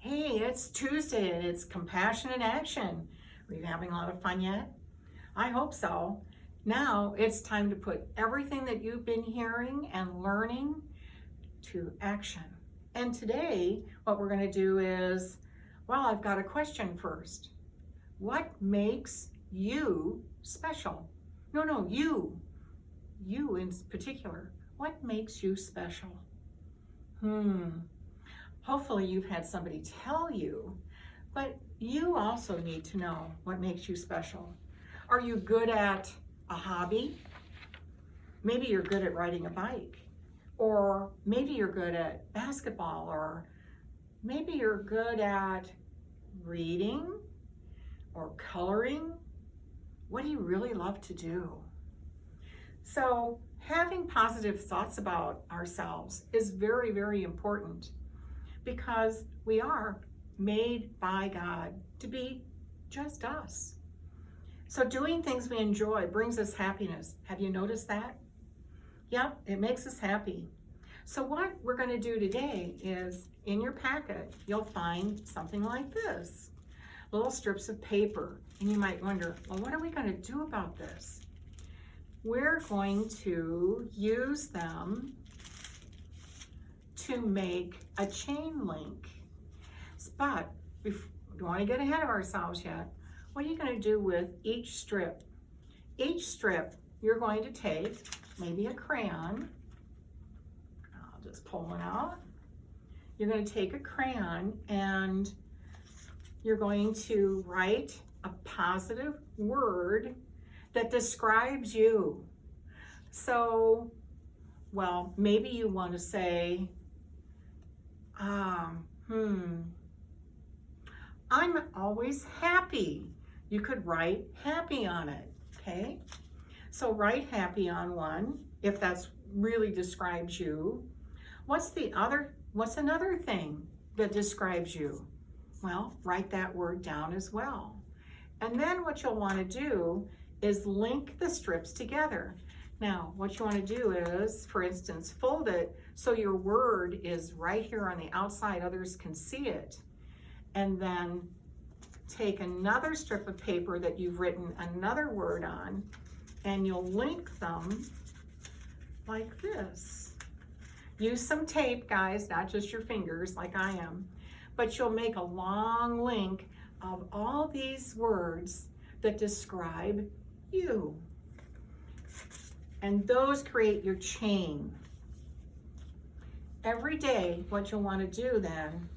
Hey, it's Tuesday and it's Compassion in Action. Are you having a lot of fun yet? I hope so. Now it's time to put everything that you've been hearing and learning to action. And today, what we're going to do is, well, I've got a question first. What makes you special? No, you in particular. What makes you special? Hopefully you've had somebody tell you, but you also need to know what makes you special. Are you good at a hobby? Maybe you're good at riding a bike, or maybe you're good at basketball, or maybe you're good at reading or coloring. What do you really love to do? So having positive thoughts about ourselves is very, very important, because we are made by God to be just us. So doing things we enjoy brings us happiness. Have you noticed that? Yep, it makes us happy. So what we're going to do today is, in your packet, you'll find something like this. Little strips of paper. And you might wonder, well, what are we going to do about this? We're going to use them to make a chain link. But we don't want to get ahead of ourselves yet. What are you going to do with each strip? Each strip, you're going to take maybe a crayon. I'll just pull one out. You're going to take a crayon and you're going to write a positive word that describes you. So, well, maybe you want to say, I'm always happy. You could write happy on it, okay? So write happy on one, if that's really describes you. What's another thing that describes you? Well, write that word down as well. And then what you'll want to do is link the strips together. Now, what you want to do is, for instance, fold it so your word is right here on the outside, others can see it. And then take another strip of paper that you've written another word on, and you'll link them like this. Use some tape, guys, not just your fingers like I am, but you'll make a long link of all these words that describe you. And those create your chain. Every day, what you'll want to do then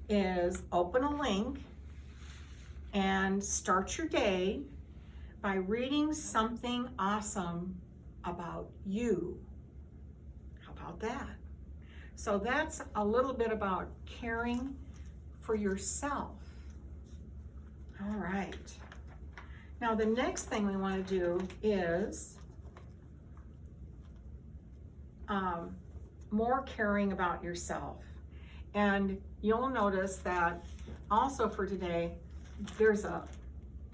is open a link and start your day by reading something awesome about you. How about that? So that's a little bit about caring for yourself. All right. Now the next thing we want to do is more caring about yourself. And you'll notice that also for today, there's a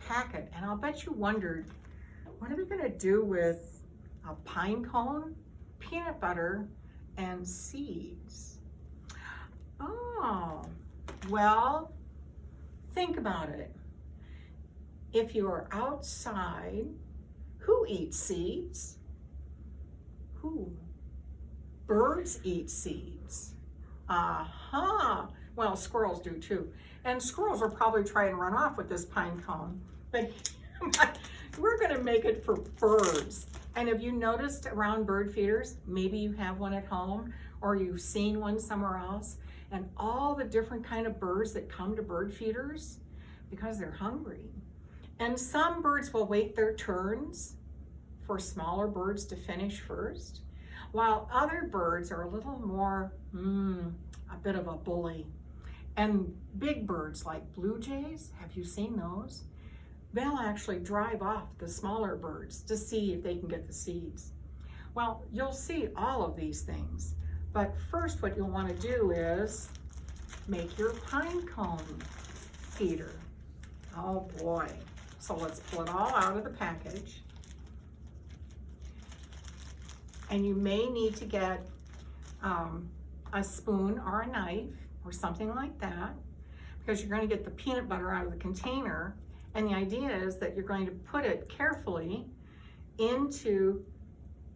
packet, and I'll bet you wondered, what are we going to do with a pine cone, peanut butter, and seeds? Oh, well, think about it. If you're outside, who eats seeds? Who? Birds eat seeds. Aha! Well, squirrels do too. And squirrels will probably try and run off with this pine cone. But we're going to make it for birds. And have you noticed around bird feeders, maybe you have one at home or you've seen one somewhere else, and all the different kind of birds that come to bird feeders because they're hungry. And some birds will wait their turns for smaller birds to finish first, while other birds are a little more, a bit of a bully. And big birds like blue jays, have you seen those? They'll actually drive off the smaller birds to see if they can get the seeds. Well, you'll see all of these things. But first what you'll want to do is make your pine cone feeder. Oh boy. So let's pull it all out of the package. And you may need to get a spoon or a knife or something like that. because you're going to get the peanut butter out of the container. And the idea is that you're going to put it carefully into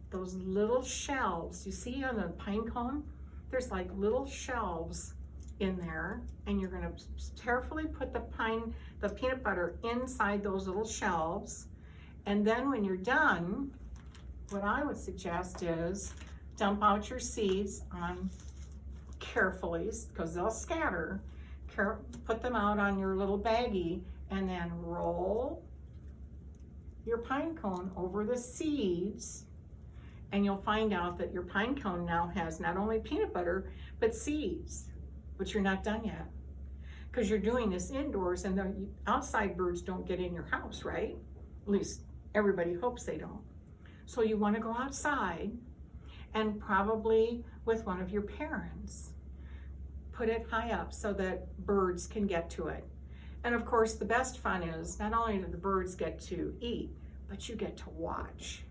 those little shelves. You see on the pine cone, there's like little shelves in there, and you're going to carefully put the peanut butter inside those little shelves. And then when you're done, what I would suggest is dump out your seeds on carefully, because they'll scatter. Put them out on your little baggie, and then roll your pine cone over the seeds, and you'll find out that your pine cone now has not only peanut butter, but seeds. But you're not done yet, because you're doing this indoors, and the outside birds don't get in your house, right? At least everybody hopes they don't. So you want to go outside, and probably with one of your parents. Put it high up so that birds can get to it. And of course, the best fun is not only do the birds get to eat, but you get to watch.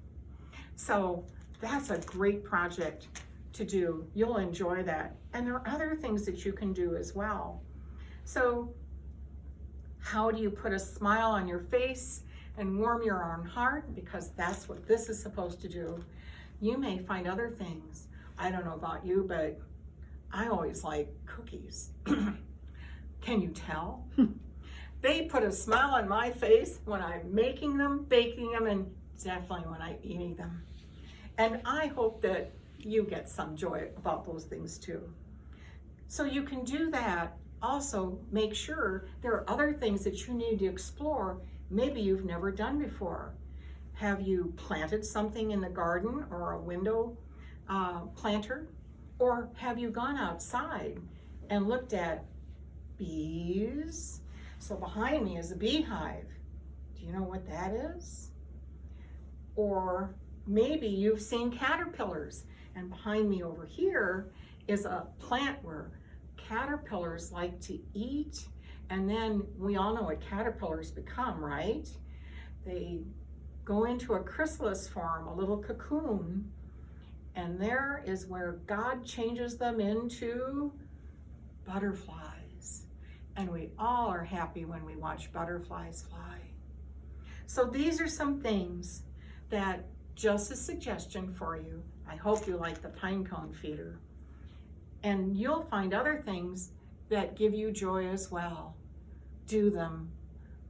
So that's a great project to do. You'll enjoy that. And there are other things that you can do as well. So how do you put a smile on your face and warm your own heart? Because that's what this is supposed to do. You may find other things. I don't know about you, but I always like cookies. Can you tell? They put a smile on my face when I'm making them, baking them, and definitely when I'm eating them. And I hope that you get some joy about those things too. So you can do that. Also, make sure there are other things that you need to explore, maybe you've never done before. Have you planted something in the garden or a window planter? Or have you gone outside and looked at bees? So behind me is a beehive. Do you know what that is? Or maybe you've seen caterpillars, and behind me over here is a plant where caterpillars like to eat, and then we all know what caterpillars become, right? They go into a chrysalis form, a little cocoon, and there is where God changes them into butterflies. And we all are happy when we watch butterflies fly. So these are some things that, just a suggestion for you. I hope you like the pine cone feeder. And you'll find other things that give you joy as well. Do them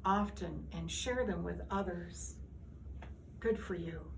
often and share them with others. Good for you.